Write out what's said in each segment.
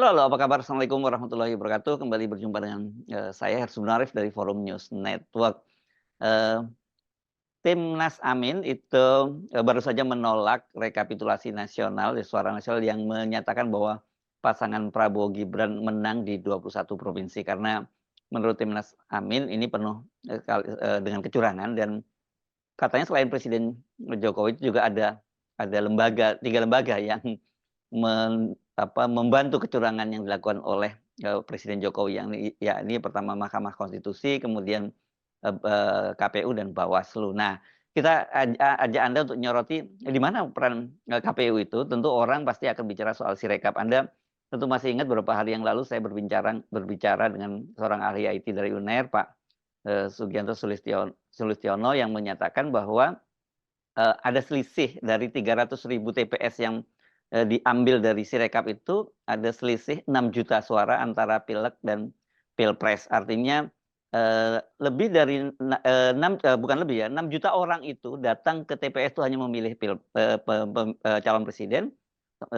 Halo halo, apa kabar? Assalamualaikum warahmatullahi wabarakatuh. Kembali berjumpa dengan, saya Hersunarif Arif dari Forum News Network. Eee, Timnas Amin itu, baru saja menolak rekapitulasi nasional, suara nasional yang menyatakan bahwa pasangan Prabowo Gibran menang di 21 provinsi. Karena menurut Timnas Amin ini penuh, dengan kecurangan dan katanya selain Presiden Jokowi itu juga ada lembaga 3 lembaga yang membantu kecurangan yang dilakukan oleh, Presiden Jokowi yang yakni pertama Mahkamah Konstitusi, kemudian, KPU dan Bawaslu. Nah, kita ajak Anda untuk nyoroti di mana peran, KPU itu. Tentu orang pasti akan bicara soal Sirekap. Anda tentu masih ingat beberapa hari yang lalu saya berbicara dengan seorang ahli IT dari UNER, Pak, Sugianto Sulistiono yang menyatakan bahwa ada selisih dari 300.000 TPS yang, diambil dari Sirekap itu ada selisih 6 juta suara antara pilek dan pilpres. Artinya, lebih dari bukan lebih ya, 6 juta orang itu datang ke TPS itu hanya memilih calon presiden,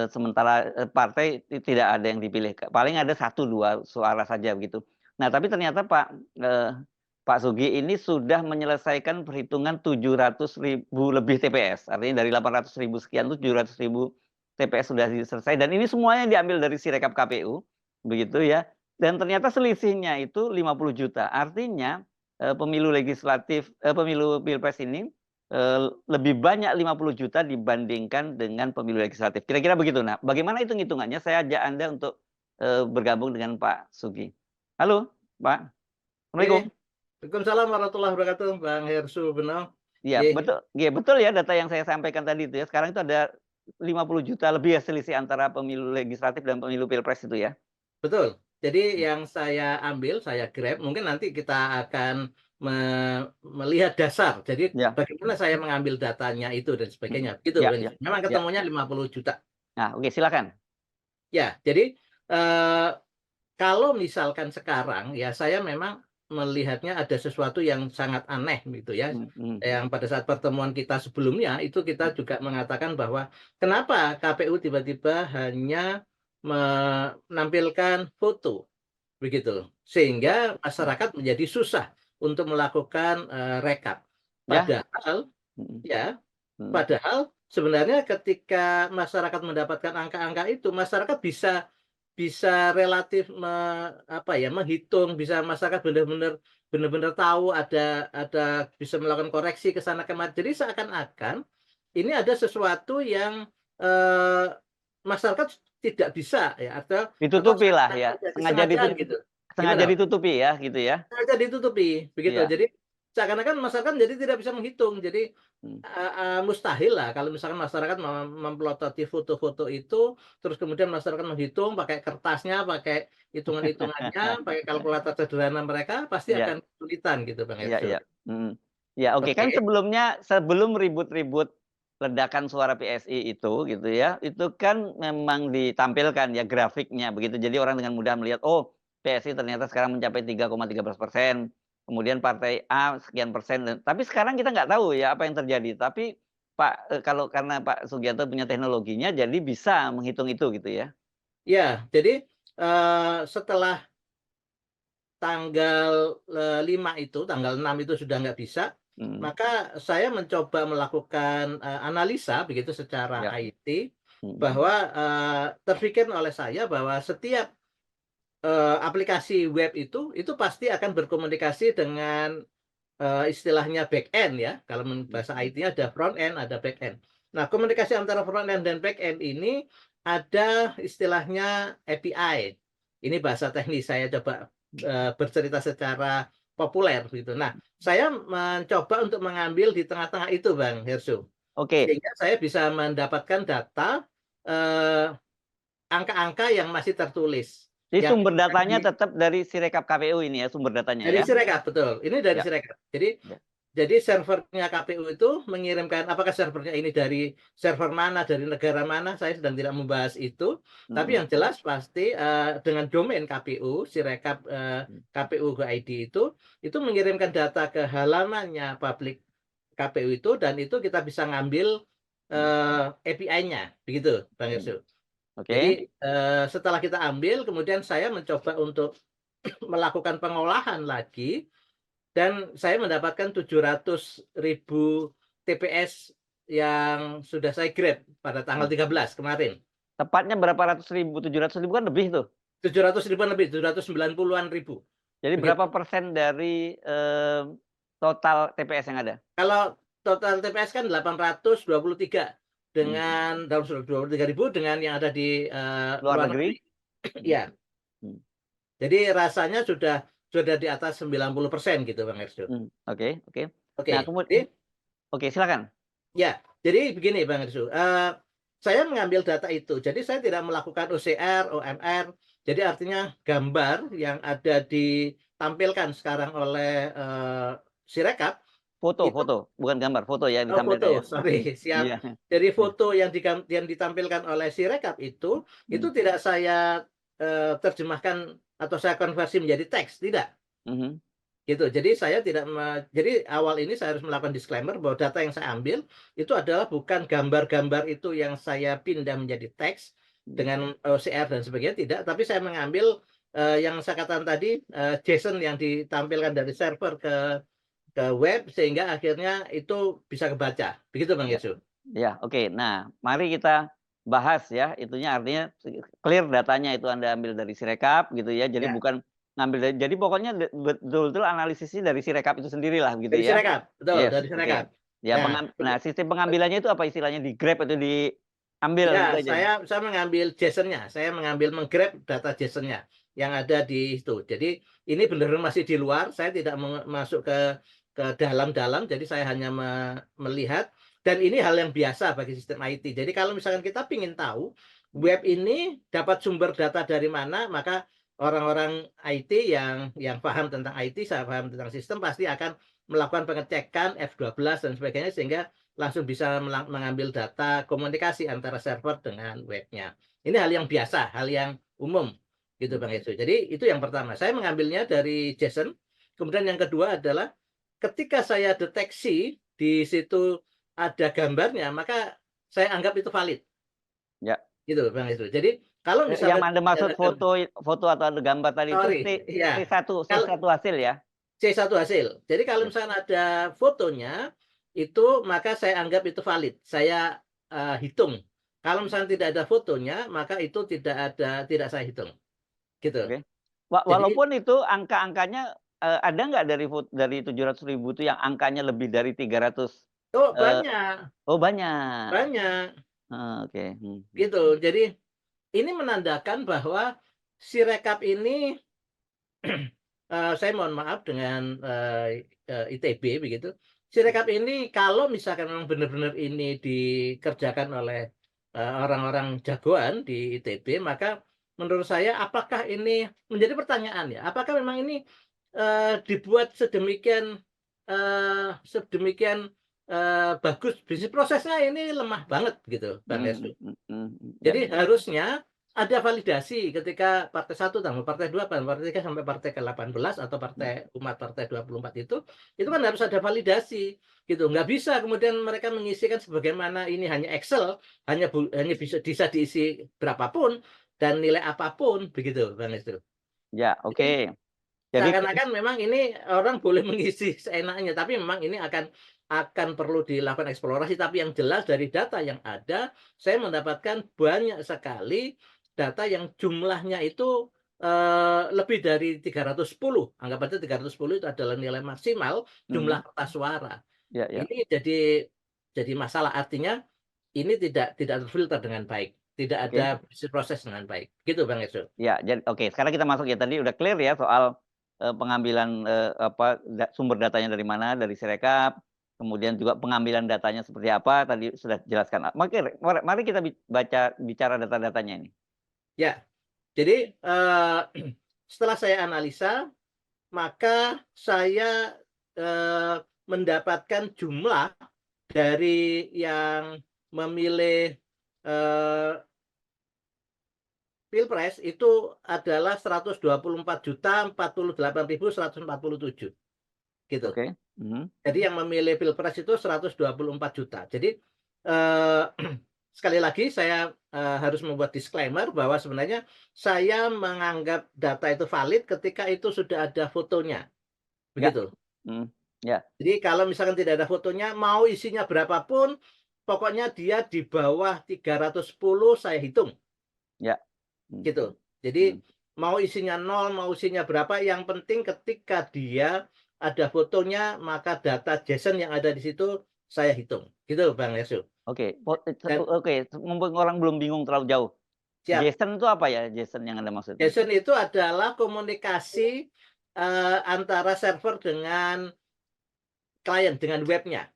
sementara, partai tidak ada yang dipilih, paling ada satu 2 suara saja begitu. Nah, tapi ternyata Pak Sugi ini sudah menyelesaikan perhitungan 700.000 lebih TPS. Artinya dari 800.000 sekian itu 700.000 TPS sudah selesai dan ini semuanya diambil dari Sirekap KPU, begitu ya. Dan ternyata selisihnya itu 50 juta. Artinya, pemilu pilpres ini, lebih banyak 50 juta dibandingkan dengan pemilu legislatif. Kira-kira begitu. Nah, bagaimana hitung-hitungannya? Saya ajak Anda untuk, bergabung dengan Pak Sugi. Halo, Pak. Oke, Assalamualaikum. Waalaikumsalam warahmatullahi wabarakatuh, Bang Hersu Beno. Ye, Iya betul ya data yang saya sampaikan tadi itu ya. Sekarang itu ada 50 juta lebih ya selisih antara pemilu legislatif dan pemilu pilpres itu ya? betul. Jadi Mmm, yang saya ambil, saya grab, mungkin nanti kita akan melihat dasar. Jadi iya, bagaimana saya mengambil datanya itu dan mhm, sebagainya. Gitu, iya Bang. iya Memang iya. ketemunya 50 juta. Nah oke silakan. Ya, jadi eh, kalau misalkan sekarang ya saya memang melihatnya ada sesuatu yang sangat aneh gitu ya. Mhm Yang pada saat pertemuan kita sebelumnya itu kita mhm, juga mengatakan bahwa kenapa KPU tiba-tiba hanya menampilkan foto begitu. ya, Sehingga mhm, masyarakat menjadi susah untuk melakukan rekap. ya, Padahal mhm ya, mhm, padahal sebenarnya ketika masyarakat mendapatkan angka-angka itu, masyarakat bisa bisa relatif apa ya, menghitung, bisa masyarakat benar-benar tahu ada bisa melakukan koreksi ke sana kemari. Jadi seakan-akan ini ada sesuatu yang, masyarakat tidak bisa ya, atau ditutupilah seakan-akan ya, ada kesengajaan gitu. sengaja Gimana, Pak? ditutupi ya gitu ya? Sengaja ditutupi, begitu. Iya, Jadi seakan-akan masyarakat jadi tidak bisa menghitung. Jadi mmm, mustahil lah kalau misalkan masyarakat memplototi foto-foto itu, terus kemudian masyarakat menghitung pakai kertasnya, pakai hitungan-hitungannya, pakai kalkulator sederhana mereka, pasti iya akan kesulitan gitu, Bang iya Ersel. iya, mhm. Ya oke kan Oke. sebelum ribut-ribut ledakan suara PSI itu gitu ya, itu kan memang ditampilkan ya grafiknya begitu. Jadi orang dengan mudah melihat, oh PSI ternyata sekarang mencapai 3,13%, kemudian partai A sekian persen tapi sekarang kita nggak tahu ya apa yang terjadi. Tapi kalau karena Pak Sugianto punya teknologinya jadi bisa menghitung itu gitu ya? Ya, jadi, setelah tanggal, 5 itu, tanggal 6 itu sudah nggak bisa, Mhm, maka saya mencoba melakukan, analisa begitu secara iya, IT, mhm, bahwa, terpikir oleh saya bahwa setiap, aplikasi web itu pasti akan berkomunikasi dengan, istilahnya back end ya, kalau bahasa mhm, IT-nya ada front end, ada back end. Nah, komunikasi antara front end dan back end ini ada istilahnya API. Ini bahasa teknis saya coba, bercerita secara populer gitu. Nah, saya mencoba untuk mengambil di tengah-tengah itu, Bang Hersu. oke. Sehingga saya bisa mendapatkan data, eee, angka-angka yang masih tertulis, Jadi yang sumber akan datanya tetap dari Sirekap KPU ini ya sumber datanya dari ya? Sirekap, betul. Ini dari Ya Sirekap. Jadi ya, servernya KPU itu mengirimkan apakah servernya ini dari server mana, dari negara mana, saya sedang tidak membahas itu. Tapi mhm, yang jelas pasti, dengan domain KPU, Sirekap, mhm, KPU.go.id itu mengirimkan data ke halamannya publik KPU itu dan itu kita bisa ngambil, mhm, API-nya, begitu Bang mhm. Irsu. Oke. Jadi setelah kita ambil, kemudian saya mencoba untuk melakukan pengolahan lagi, dan saya mendapatkan 700.000 TPS yang sudah saya grab pada tanggal Mmm. 13 kemarin. Tepatnya berapa ratus ribu? 700.000 kan lebih tuh. 700.000-an lebih, 790-an ribu, Jadi begitu. berapa persen dari, total TPS yang ada? Kalau total TPS kan 823 Mhm. dengan dalam 23.000 dengan yang ada di Luar luar negeri? negeri. Mhm. Iya, Mmm. jadi rasanya sudah di atas 90% gitu Bang Hersho. Oke oke. Nah Oke, jadi oke silakan. ya, jadi begini Bang Hersho, saya mengambil data itu, jadi saya tidak melakukan OCR, OMR, jadi artinya gambar yang ada ditampilkan sekarang oleh Sirekap Foto itu. foto, bukan gambar, foto ya yang Oh, ditampilkan ya? foto, Mhm. sorry, siap. Iya. Jadi Iya. foto yang ditampilkan oleh Sirekap itu Mhm. tidak saya, terjemahkan atau saya konversi menjadi teks, tidak, Mhm. gitu. Jadi saya tidak jadi awal ini saya harus melakukan disclaimer bahwa data yang saya ambil itu adalah bukan gambar-gambar itu yang saya pindah menjadi teks Mhm. dengan OCR dan sebagainya, tidak, tapi saya mengambil, yang saya katakan tadi, JSON yang ditampilkan dari server ke web sehingga akhirnya itu bisa kebaca. Begitu Bang Ya. Yesu? Ya, oke. Nah, mari kita bahas ya, itunya artinya clear datanya itu Anda ambil dari Sirekap gitu ya. Jadi Ya, bukan ngambil dari jadi pokoknya betul-betul analisisnya dari Sirekap itu sendirilah gitu dari ya. Sirekap, betul, Yes, dari oke. Sirekap. Ya Nah, nah sistem pengambilannya itu apa istilahnya di-grab atau diambil gitu ya, aja? saya mengambil JSON-nya, saya mengambil menggrab data JSON-nya yang ada di itu. Jadi ini benar-benar masih di luar, saya tidak masuk ke dalam-dalam, jadi saya hanya melihat, dan ini hal yang biasa bagi sistem IT. Jadi kalau misalkan kita ingin tahu Mhm. web ini dapat sumber data dari mana, maka orang-orang IT yang paham tentang IT, saya paham tentang sistem, pasti akan melakukan pengecekan F12 dan sebagainya sehingga langsung bisa mengambil data komunikasi antara server dengan webnya. Ini hal yang biasa, hal yang umum gitu Mhm. Bang Ezo. Jadi itu yang pertama. Saya mengambilnya dari JSON. Kemudian yang kedua adalah ketika saya deteksi di situ ada gambarnya, maka saya anggap itu valid Ya. gitu Bang Ezo. Jadi kalau Yang misalkan Anda tidak maksud ada foto foto atau ada gambar tadi itu sorry, ya. Kalau C1 hasil ya? C1 hasil. Jadi kalau Oke. misalkan ada fotonya, itu maka saya anggap itu valid. Saya hitung. Kalau misalnya tidak ada fotonya, maka itu tidak saya hitung. Gitu. Oke. Jadi, Walaupun itu angka-angkanya, ada nggak dari 700.000 itu yang angkanya lebih dari 300, oh eee banyak, oh banyak. banyak. Oke. Gitu. Jadi ini menandakan bahwa si rekap ini, saya mohon maaf dengan ITB begitu. Si rekap ini kalau misalkan memang benar-benar ini dikerjakan oleh orang-orang jagoan di ITB, maka menurut saya apakah ini menjadi pertanyaan ya, apakah memang ini dibuat sedemikian bagus, bisnis prosesnya ini lemah banget gitu Bang Mhm Herslu. mhm mhm mhm. Ya. Jadi harusnya ada validasi ketika partai 1 tambah partai 2 tambah partai 3 sampai partai ke-18 atau Mhm. partai umat partai 24 itu kan harus ada validasi gitu. Nggak bisa kemudian mereka mengisikan sebagaimana ini hanya Excel, hanya bisa diisi berapapun dan nilai apapun begitu Bang Estru. Ya, Jadi oke. Jadi seakan-akan memang ini orang boleh mengisi seenaknya, tapi memang ini akan perlu dilakukan eksplorasi. Tapi yang jelas dari data yang ada, saya mendapatkan banyak sekali data yang jumlahnya itu lebih dari 310. Anggap aja 310 itu adalah nilai maksimal jumlah mhm, kertas suara. ya ya. Ini jadi masalah. Artinya ini tidak terfilter dengan baik, tidak Oke. ada proses dengan baik. Gitu Bang Esul. Ya, oke, sekarang kita masuk ya tadi udah clear ya soal, pengambilan, apa, sumber datanya dari mana, dari Sirekap, kemudian juga pengambilan datanya seperti apa tadi sudah dijelaskan. Mari kita bicara data-datanya ini. Ya. Jadi, setelah saya analisa, maka saya, mendapatkan jumlah dari yang memilih, eee, pilpres itu adalah 124.048.147, gitu. Oke. Mhm. Jadi yang memilih pilpres itu 124 juta. Jadi, eee sekali lagi saya harus membuat disclaimer bahwa sebenarnya saya menganggap data itu valid ketika itu sudah ada fotonya, Ya, begitu. mhm, ya, Jadi kalau misalkan tidak ada fotonya, mau isinya berapapun, pokoknya dia di bawah 310 saya hitung, ya, mhm, gitu. Jadi mhm. mau isinya nol, mau isinya berapa, yang penting ketika dia ada fotonya, maka data JSON yang ada di situ saya hitung. Gitu Bang Yesu. Oke, Dan oke, mumpung orang belum bingung terlalu jauh. siap. JSON itu apa ya, JSON yang Anda maksudkan? JSON itu adalah komunikasi antara server dengan klien, dengan webnya.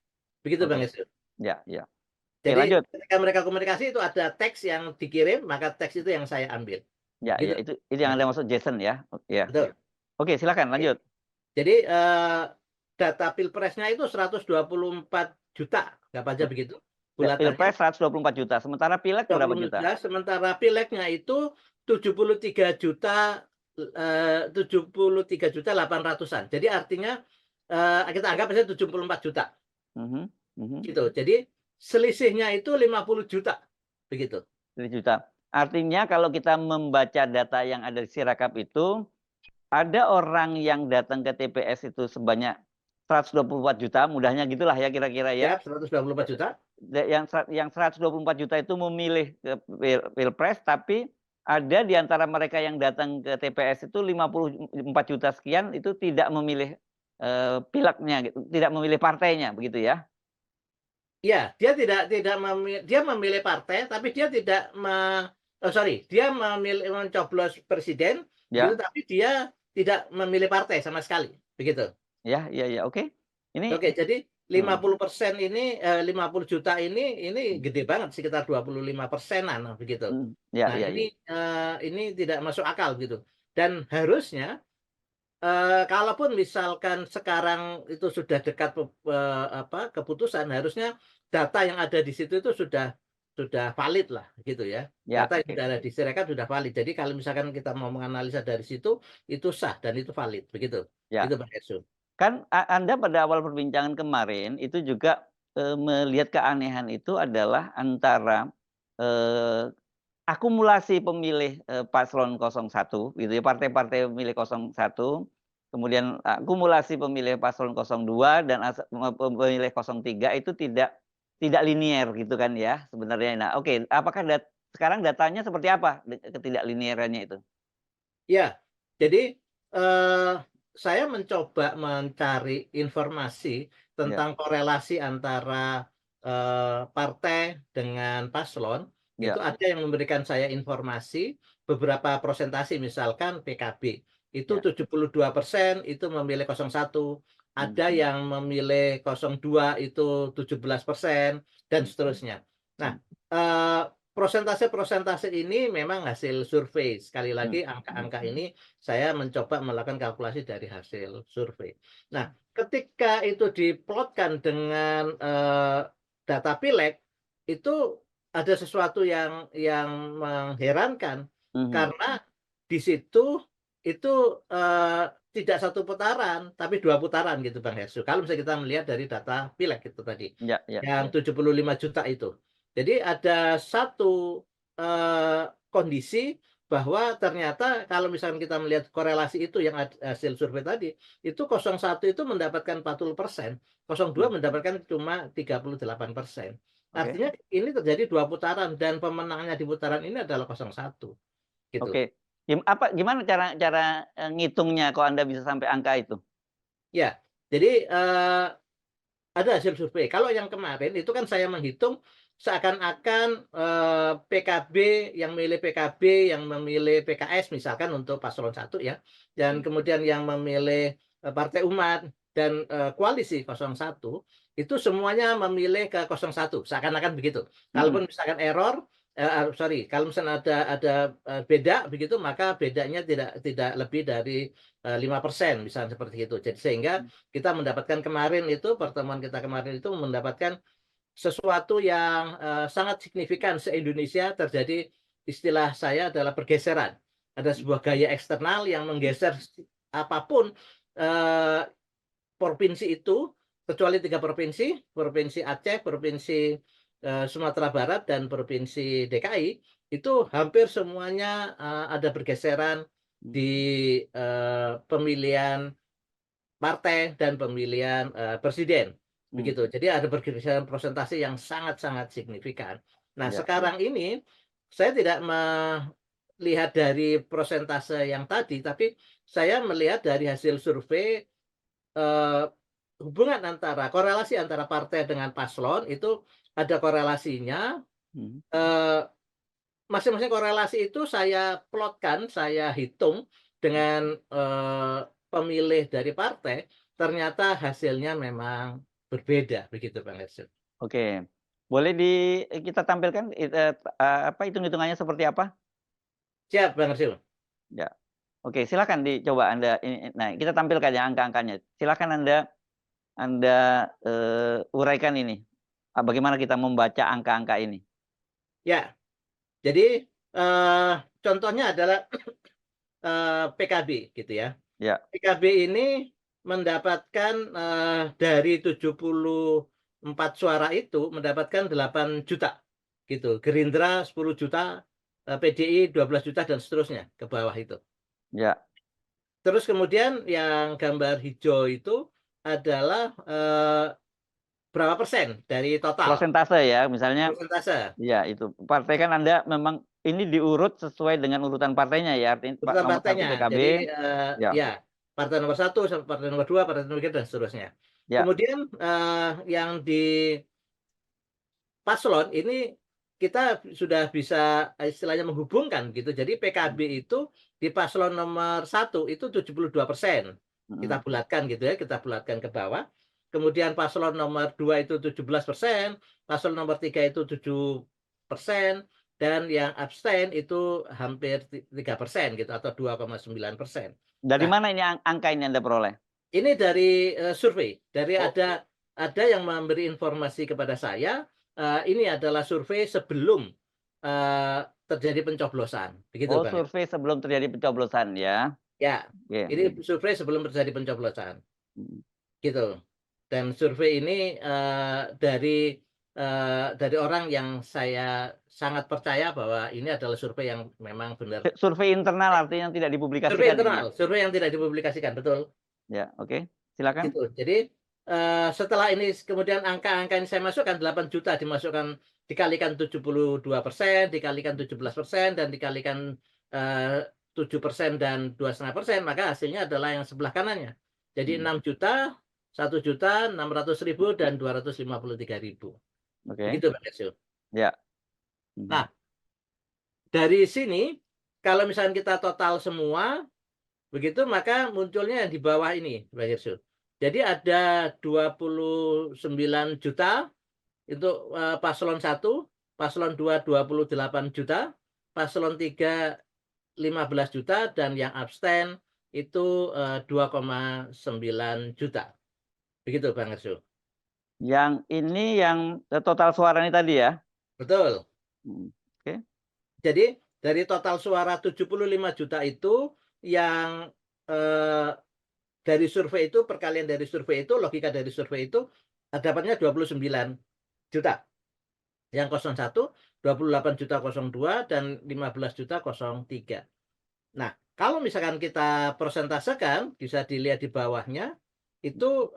Begitu Bang Oke, Yesu. ya, ya. Oke, Jadi lanjut. ketika mereka komunikasi itu ada teks yang dikirim, maka teks itu yang saya ambil. Ya, ya, Gitu. itu yang Anda maksud JSON ya? Ya, ya. Betul. Oke, silakan Oke. lanjut. Jadi data pilpresnya itu 124 juta, nggak aja begitu bulatannya. Pilpres 124 juta, sementara pileg berapa 20 juta? juta, sementara pileknya itu 73 juta 73.800-an. Jadi artinya kita anggap misalnya 74 juta Mhm, mhm, gitu. Jadi selisihnya itu 50 juta begitu. 1 juta. Artinya kalau kita membaca data yang ada di Sirakap itu, ada orang yang datang ke TPS itu sebanyak 124 juta, mudahnya gitulah ya kira-kira ya. Ya, 124 juta. Yang 124 juta itu memilih ke pilpres, tapi ada di antara mereka yang datang ke TPS itu 54 juta sekian itu tidak memilih, pileknya gitu, tidak memilih partainya, begitu ya? Iya, dia tidak dia memilih partai, tapi dia tidak sorry, dia mencoblos presiden, begitu, Ya, tapi dia tidak memilih partai sama sekali, begitu. ya, ya, ya, oke. Ini Oke, jadi heeh, 50% ini, 50 juta ini mhm, gede banget, sekitar 25%-an, begitu. ya, Nah, ya, ya, ini tidak masuk akal, gitu. Dan harusnya, kalaupun misalkan sekarang itu sudah dekat keputusan, harusnya data yang ada di situ itu sudah valid lah, gitu ya. ya, Data yang oke, sudah ada di Sirekap sudah valid. Jadi kalau misalkan kita mau menganalisa dari situ, itu sah dan itu valid, begitu. ya. Itu Bang Ersu. Kan Anda pada awal perbincangan kemarin itu juga, melihat keanehan itu adalah antara, eee, akumulasi pemilih, paslon 01 gitu ya, partai-partai pemilih 01, kemudian akumulasi pemilih paslon 02 dan pemilih 03 itu tidak linier gitu kan ya sebenarnya. Nah, oke, apakah sekarang datanya seperti apa ketidaklinierannya itu? Ya, jadi, saya mencoba mencari informasi Ya, tentang korelasi antara, partai dengan paslon, itu ya, ada yang memberikan saya informasi beberapa prosentase, misalkan PKB, itu ya, 72% itu memilih 01, mmm, ada yang memilih 02 itu 17%, dan mhm, seterusnya. Nah, mhm, eee prosentase-prosentase ini memang hasil survei. Sekali mhm, lagi mhm, angka-angka ini saya mencoba melakukan kalkulasi dari hasil survei. Nah, ketika itu diplotkan dengan, data pileg, itu ada sesuatu yang mengherankan, mhm. karena di situ itu, tidak satu putaran, tapi 2 putaran gitu Bang Hersu. Kalau misalnya kita melihat dari data pileg itu tadi, Ya, ya, yang ya. 75 juta itu. Jadi ada satu, kondisi bahwa ternyata kalau misalkan kita melihat korelasi itu yang hasil survei tadi, itu 01 itu mendapatkan 40%, 02 Mmm, mendapatkan cuma 38%. oke, Artinya ini terjadi 2 putaran dan pemenangnya di putaran ini adalah 01, gitu. oke. Gimana cara cara, ngitungnya kok Anda bisa sampai angka itu? Ya, jadi, ada hasil survei. Kalau yang kemarin itu kan saya menghitung seakan-akan, PKB yang milih PKB, yang memilih PKS misalkan untuk paslon 1 ya, dan Mmm, kemudian yang memilih, Partai Umat dan, koalisi 01, itu semuanya memilih ke 01, seakan-akan begitu. mhm, Kalaupun misalkan error, sorry, kalau misalnya ada, beda begitu, maka bedanya tidak lebih dari, 5% misalnya seperti itu. Jadi sehingga mmm, kita mendapatkan kemarin itu, pertemuan kita kemarin itu mendapatkan sesuatu yang, sangat signifikan se-Indonesia terjadi, istilah saya adalah pergeseran. Ada mhm, sebuah gaya eksternal yang menggeser apapun, eee, provinsi itu, kecuali 3 provinsi, Provinsi Aceh, Provinsi, Sumatera Barat dan Provinsi DKI, itu hampir semuanya, ada pergeseran di, pemilihan partai dan pemilihan, presiden, Hmm. begitu. Jadi ada pergeseran prosentase yang sangat-sangat signifikan. Nah, Ya. sekarang ini saya tidak melihat dari prosentase yang tadi, tapi saya melihat dari hasil survei, eee, hubungan antara korelasi antara partai dengan paslon itu ada korelasinya, Hmm. eee, masing-masing korelasi itu saya plotkan, saya hitung dengan, pemilih dari partai, ternyata hasilnya memang berbeda, begitu Bang Hersu. Oke. Boleh kita tampilkan apa hitung-hitungannya seperti apa? Siap Bang Hersu. Ya. Oke, silakan dicoba Anda ini nah, kita tampilkan ya angka-angkanya. Silakan Anda, uraikan ini, bagaimana kita membaca angka-angka ini? Ya, jadi, contohnya adalah, PKB gitu ya. Ya. PKB ini mendapatkan, dari 74 suara itu mendapatkan 8 juta gitu. Gerindra 10 juta, PDI 12 juta dan seterusnya ke bawah itu. Ya. Terus kemudian yang gambar hijau itu adalah, berapa persen dari total Prosentase ya, misalnya persentase iya itu, partai kan Anda memang ini diurut sesuai dengan urutan partainya ya, artinya urutan nomor satu partainya. PKB Jadi, ya ya partai nomor satu sampai partai nomor 2 partai nomor 3 dan seterusnya. ya, Kemudian, yang di paslon ini kita sudah bisa istilahnya menghubungkan gitu. Jadi PKB itu di paslon nomor satu itu 72%. mhm, Kita bulatkan gitu ya, kita bulatkan ke bawah. Kemudian paslon nomor 2 itu 17%, paslon nomor 3 itu 7%, dan yang abstain itu hampir 3% gitu atau 2,9%. dari Nah, mana ini angka ini Anda peroleh? ini dari, survei, dari Oh ada yang memberi informasi kepada saya, ini adalah survei sebelum, terjadi pencoblosan, begitu oh Bang ya. survei sebelum terjadi pencoblosan ya, Ya, oke, ini survei sebelum terjadi pencoblosan, mhm. gitu. Dan survei ini, dari orang yang saya sangat percaya bahwa ini adalah survei yang memang benar. Survei internal artinya yang tidak Survei dipublikasikan ini? internal, survei yang tidak dipublikasikan, betul. Ya, oke, silakan. Gitu. Jadi, setelah ini kemudian angka-angka yang saya masukkan 8 juta dimasukkan dikalikan 72%, dikalikan 17%, dan dikalikan, 7% dan 2,5%, maka hasilnya adalah yang sebelah kanannya. Jadi Mhm, 6 juta, 1.600.000, dan 253.000. oke, Begitu Mbak Desy. ya, mhm. Nah, dari sini kalau misalnya kita total semua begitu, maka munculnya yang di bawah ini, Mbak Hirsu. Jadi ada 29 juta untuk, paslon satu, paslon 2 28 juta, paslon 3 15 juta, dan yang abstain itu, 2,9 juta. Begitu Bang Hersu. Yang ini yang, total suara ini tadi ya? Betul. Mhm, oke, Jadi dari total suara 75 juta itu yang, eee, dari survei itu, perkalian dari survei itu, logika dari survei itu, dapatnya 29 juta. Yang 01, 28 juta 02, dan 15 juta 03. Nah, kalau misalkan kita persentasekan, bisa dilihat di bawahnya, itu,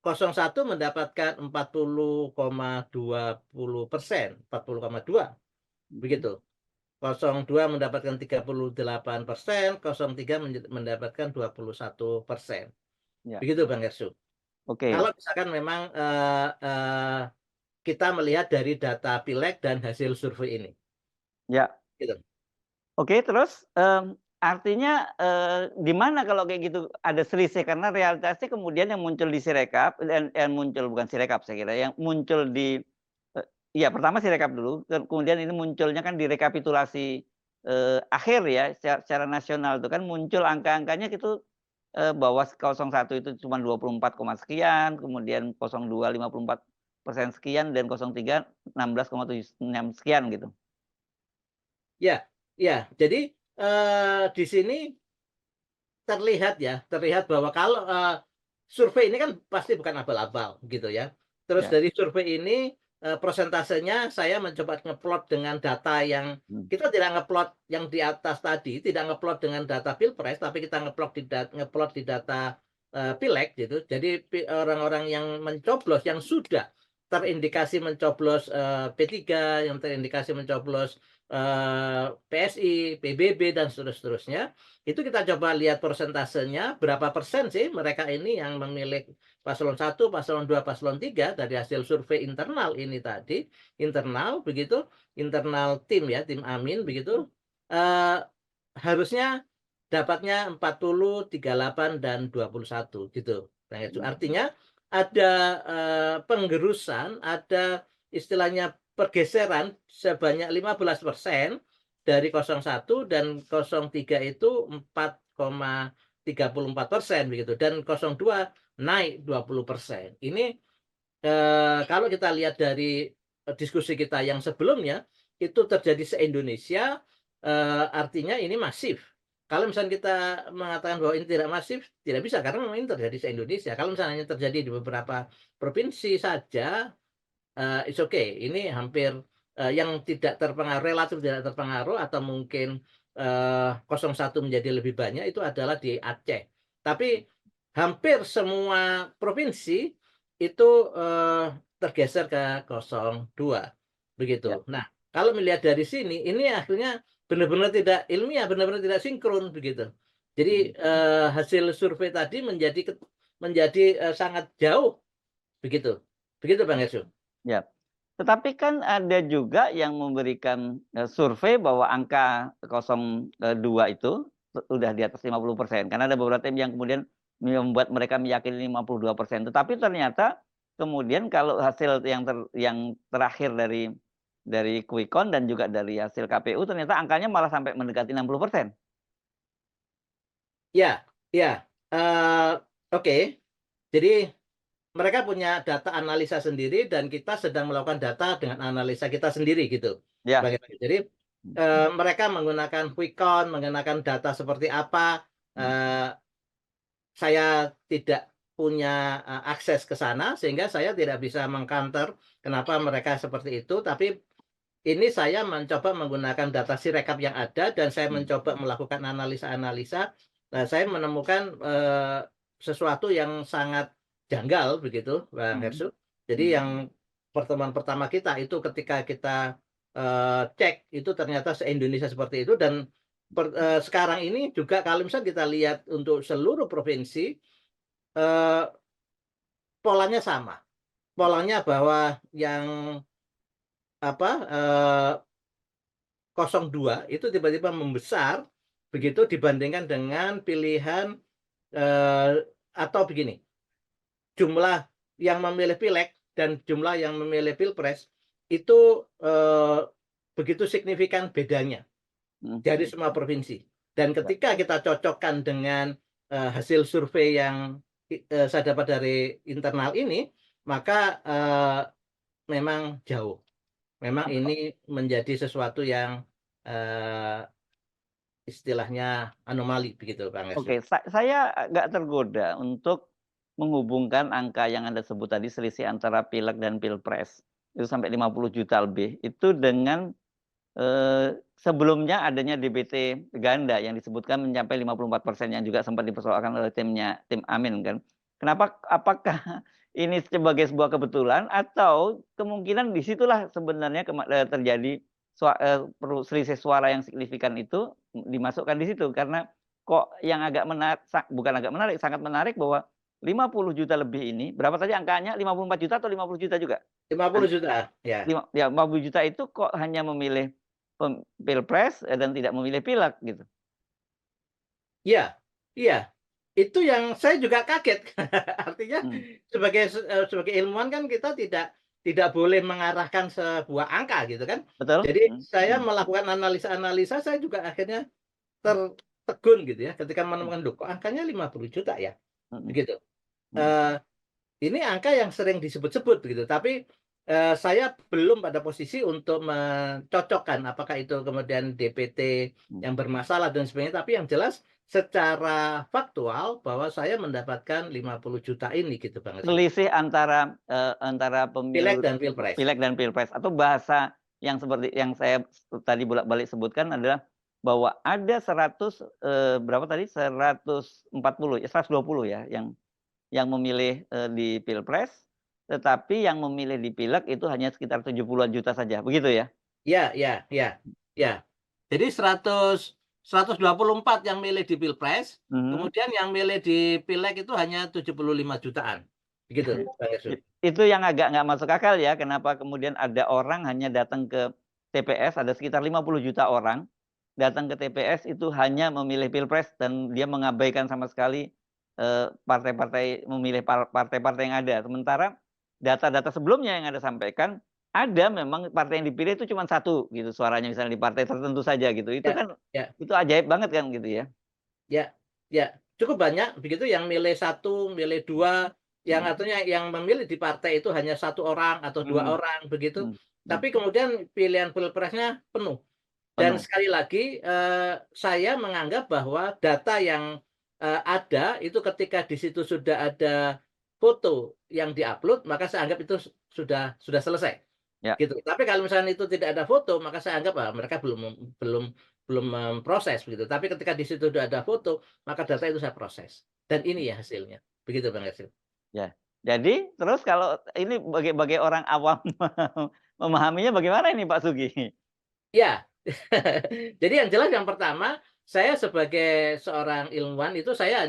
01 mendapatkan 40,20%, 40,2, mhm, begitu. 02 mendapatkan 38%, 03 mendapatkan 21%. ya, Begitu Bang Hersu. oke, Kalau misalkan memang, kita melihat dari data pileg dan hasil survei ini, ya. gitu. Oke, terus, artinya, di mana kalau kayak gitu ada selisih? Karena realitasnya kemudian yang muncul di Sirekap dan yang muncul bukan Sirekap saya kira, yang muncul di iya pertama Sirekap dulu, kemudian ini munculnya kan di rekapitulasi, akhir ya, secara nasional itu kan muncul angka-angkanya itu, bahwa 01 itu cuma 24 koma sekian, kemudian 02 54% sekian, dan 03 16,76 sekian gitu. Ya, ya. Jadi, di sini terlihat ya, terlihat bahwa kalau, survei ini kan pasti bukan abal-abal gitu ya. Terus Ya, dari survei ini, prosentasenya saya mencoba ngeplot dengan data yang Hmm. kita tidak ngeplot yang di atas tadi, tidak ngeplot dengan data Pilpres, tapi kita ngeplot di data pileg gitu. Jadi orang-orang yang mencoblos yang sudah terindikasi mencoblos P3, yang terindikasi mencoblos PSI, PBB dan seterusnya, itu kita coba lihat persentasenya berapa persen sih mereka ini yang memilih paslon 1, paslon 2, paslon 3 dari hasil survei internal ini tadi, internal begitu, internal tim ya, tim Amin begitu. Harusnya dapatnya 40, 38 dan 21 gitu. Nah, itu artinya ada penggerusan, ada istilahnya pergeseran sebanyak 15% dari 01 dan 03 itu 4,34% begitu, dan 02 naik 20%. Ini kalau kita lihat dari diskusi kita yang sebelumnya, itu terjadi se-Indonesia, artinya ini masif. Kalau misalnya kita mengatakan bahwa ini tidak masif, tidak bisa, karena memang ini terjadi se-Indonesia. Kalau misalnya terjadi di beberapa provinsi saja, it's okay. Ini hampir yang tidak terpengaruh, relatif tidak terpengaruh, atau mungkin 01 menjadi lebih banyak, itu adalah di Aceh. Tapi hampir semua provinsi itu tergeser ke 02 Ya. begitu. Nah, kalau melihat dari sini, ini akhirnya benar-benar tidak ilmiah, benar-benar tidak sinkron begitu. Jadi hasil survei tadi menjadi sangat jauh begitu. Begitu Bang Yesus. Ya. Tetapi kan ada juga yang memberikan survei bahwa angka 02 itu sudah di atas 50%. Karena ada beberapa tim yang kemudian membuat mereka meyakini 52%. Tetapi ternyata kemudian kalau hasil yang terakhir dari Quick Count dan juga dari hasil KPU ternyata angkanya malah sampai mendekati 60%. Ya, ya. Oke. Jadi mereka punya data analisa sendiri dan kita sedang melakukan data dengan analisa kita sendiri gitu. Ya. Jadi mereka menggunakan quick count, menggunakan data seperti apa. Saya tidak punya akses ke sana sehingga saya tidak bisa mengcounter kenapa mereka seperti itu. Tapi ini saya mencoba menggunakan data Sirekap yang ada dan saya mencoba melakukan analisa-analisa. Nah, saya menemukan sesuatu yang sangat janggal begitu, Bang Hersu. Jadi yang pertemuan pertama kita itu ketika kita cek itu ternyata se-Indonesia seperti itu, dan sekarang ini juga kalau misalnya kita lihat untuk seluruh provinsi polanya sama. Polanya bahwa yang apa 02 itu tiba-tiba membesar begitu dibandingkan dengan pilihan atau begini, jumlah yang memilih pileg dan jumlah yang memilih pilpres itu begitu signifikan bedanya dari semua provinsi. Dan ketika kita cocokkan dengan hasil survei yang saya dapat dari internal ini, maka memang jauh. Memang ini menjadi sesuatu yang istilahnya anomali begitu Bang Esro. Oke, saya agak tergoda untuk menghubungkan angka yang Anda sebut tadi selisih antara pileg dan pilpres itu sampai 50 juta lebih itu dengan sebelumnya adanya DPT ganda yang disebutkan mencapai 54% yang juga sempat dipersoalkan oleh tim Amin kan. Apakah ini sebagai sebuah kebetulan atau kemungkinan disitulah sebenarnya terjadi selisih suara yang signifikan itu dimasukkan di situ karena kok yang agak menarik, bukan agak menarik, sangat menarik bahwa 50 juta lebih ini, berapa tadi angkanya? 54 juta atau 50 juta juga? 50 juta, ya. 50 juta itu kok hanya memilih pilpres dan tidak memilih pileg gitu. Iya, iya. Itu yang saya juga kaget. Artinya sebagai ilmuwan kan kita tidak boleh mengarahkan sebuah angka gitu kan. Betul? Jadi saya melakukan analisa-analisa, saya juga akhirnya tertegun gitu ya ketika menemukan loh kok angkanya 50 juta ya. Begitu. Ini angka yang sering disebut-sebut begitu, tapi saya belum pada posisi untuk mencocokkan apakah itu kemudian DPT yang bermasalah dan sebagainya, tapi yang jelas secara faktual bahwa saya mendapatkan 50 juta ini gitu Bang Hersud. Selisih antara Pileg pemilu dan pilpres. pileg dan pilpres atau bahasa yang seperti yang saya tadi bolak-balik sebutkan adalah bahwa ada 100, berapa tadi? 140 ya, 120 ya yang memilih, di pilpres, tetapi yang memilih di pileg itu hanya sekitar 70-an juta saja, begitu ya? Ya, ya, ya, ya. Jadi 124 yang milih di pilpres, Mhm. kemudian yang milih di pileg itu hanya 75 jutaan. Begitu Bang Hersud. Itu yang agak nggak masuk akal ya, kenapa kemudian ada orang hanya datang ke TPS, ada sekitar 50 juta orang, datang ke TPS itu hanya memilih pilpres dan dia mengabaikan sama sekali, partai-partai memilih partai-partai yang ada. Sementara data-data sebelumnya yang Anda sampaikan, ada memang partai yang dipilih itu cuma satu gitu suaranya misalnya di partai tertentu saja gitu. Itu Ya, kan ya. itu ajaib banget kan gitu ya. Ya, ya, cukup banyak begitu yang milih satu, milih dua, yang Mhm, artinya yang memilih di partai itu hanya satu orang atau dua mhm, orang begitu. mhm, mhm, Tapi kemudian pilihan pilpresnya penuh. Dan penuh. sekali lagi saya menganggap bahwa data yang ada itu ketika di situ sudah ada foto yang diupload, maka saya anggap itu sudah selesai. Ya, Gitu. Tapi kalau misalnya itu tidak ada foto, maka saya anggap, mereka belum belum memproses begitu. Tapi ketika di situ sudah ada foto, maka data itu saya proses. Dan ini ya hasilnya. Begitu Bang Hersil. ya. Jadi terus kalau ini sebagai orang awam memahaminya bagaimana ini Pak Sugi? Ya. Jadi yang jelas yang pertama, saya sebagai seorang ilmuwan itu saya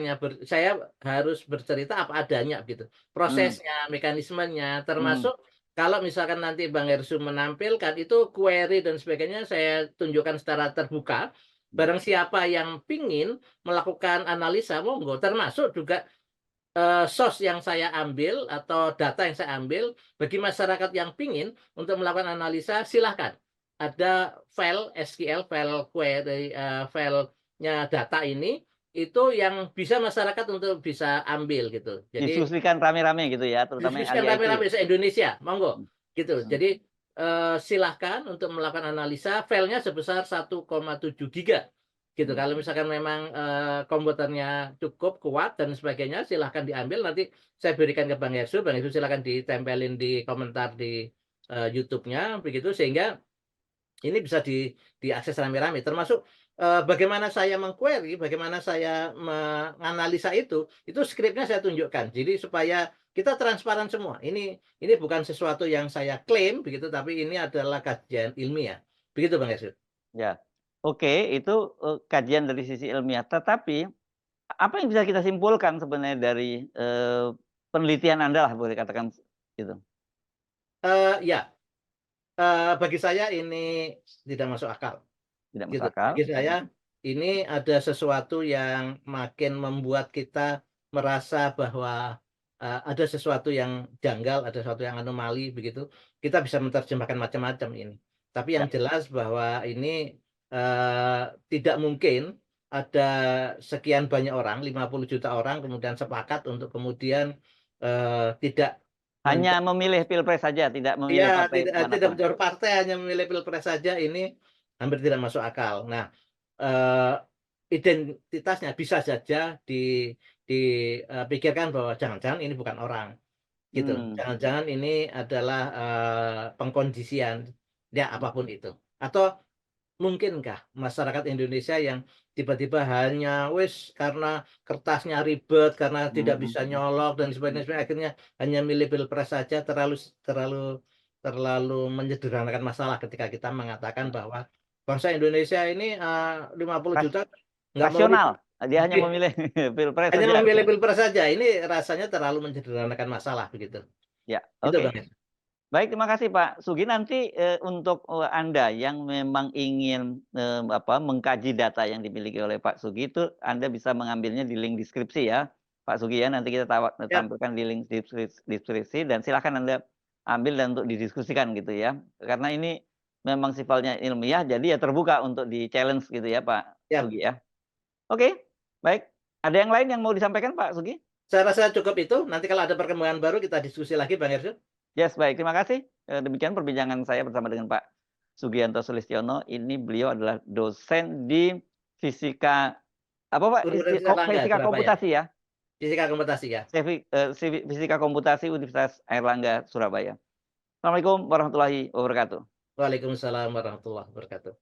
harus bercerita apa adanya gitu. Mmm, Prosesnya, mekanismenya, mmm, termasuk kalau misalkan nanti Bang Hersu menampilkan itu query dan sebagainya saya tunjukkan secara terbuka. mmm, Barang siapa yang pingin melakukan analisa, monggo. Termasuk juga source yang saya ambil atau data yang saya ambil, bagi masyarakat yang pingin untuk melakukan analisa silahkan. Ada file SQL, file query, filenya data ini, itu yang bisa masyarakat untuk bisa ambil gitu. Jadi diskusikan rame-rame gitu ya, terutama yang didiskusikan ahli IT? rame-rame se-Indonesia, monggo, Mmm, gitu. mmm, Jadi, silahkan untuk melakukan analisa, filenya sebesar 1,7 giga, gitu. mmm, Kalau misalkan memang, komputernya cukup kuat dan sebagainya, silahkan diambil, nanti saya berikan ke Bang Hersu silahkan ditempelin di komentar di, YouTube-nya, begitu, sehingga ini bisa diakses rame-rame termasuk, bagaimana saya meng-query, bagaimana saya menganalisa itu skripnya saya tunjukkan. Jadi supaya kita transparan semua. Ini bukan sesuatu yang saya klaim begitu, tapi ini adalah kajian ilmiah. Begitu Bang Hersu. ya. Oke, itu, kajian dari sisi ilmiah, tetapi apa yang bisa kita simpulkan sebenarnya dari, penelitian Anda lah boleh katakan gitu? Ya, bagi saya ini tidak masuk akal, Tidak masuk gitu. akal? Bagi Mhm, saya ini ada sesuatu yang makin membuat kita merasa bahwa, ada sesuatu yang janggal, ada sesuatu yang anomali begitu. Kita bisa menerjemahkan macam-macam ini. Tapi yang ya. jelas bahwa ini, tidak mungkin ada sekian banyak orang, 50 juta orang kemudian sepakat untuk kemudian, tidak Hanya menjawab. memilih pilpres saja, tidak memilih Iya, partai tidak manapun? menjawab partai, hanya memilih pilpres saja ini hampir tidak masuk akal. Nah, eee, identitasnya bisa saja dipikirkan bahwa jangan-jangan ini bukan orang, gitu. Mmm, Jangan-jangan ini adalah, pengkondisian, ya apapun itu. Atau mungkinkah masyarakat Indonesia yang tiba-tiba hanya wis karena kertasnya ribet, karena mhm, tidak bisa mhm, nyolok dan mhm, sebagainya, akhirnya hanya milih pilpres saja terlalu terlalu menyederhanakan masalah ketika kita mengatakan ya. bahwa bangsa Indonesia ini, 50 Ras juta nggak mau ribet. rasional, dia hanya memilih pilpres Hanya saja memilih gitu. pilpres saja, ini rasanya terlalu menyederhanakan masalah begitu. Ya, Itu oke. Bang ya. Baik, terima kasih Pak Sugi. Nanti, untuk, Anda yang memang ingin, mengkaji data yang dimiliki oleh Pak Sugi itu Anda bisa mengambilnya di link deskripsi ya, Pak Sugi ya. Nanti kita Siap, tampilkan di link deskripsi dan silakan Anda ambil dan untuk didiskusikan gitu ya. Karena ini memang sifatnya ilmiah, jadi ya terbuka untuk di-challenge gitu ya Pak siap. Sugi ya. Oke, baik. Ada yang lain yang mau disampaikan Pak Sugi? Saya rasa cukup itu, nanti kalau ada perkembangan baru kita diskusi lagi Bang Hersu. Yes, baik. Terima kasih. Demikian perbincangan saya bersama dengan Pak Sugianto Sulistiono. Ini beliau adalah dosen di Fisika Apa Pak, Universitas Airlangga, fisika Surabaya. komputasi ya? Fisika komputasi ya. Fisika komputasi Universitas Airlangga, Surabaya. Assalamualaikum warahmatullahi wabarakatuh. Waalaikumsalam warahmatullahi wabarakatuh.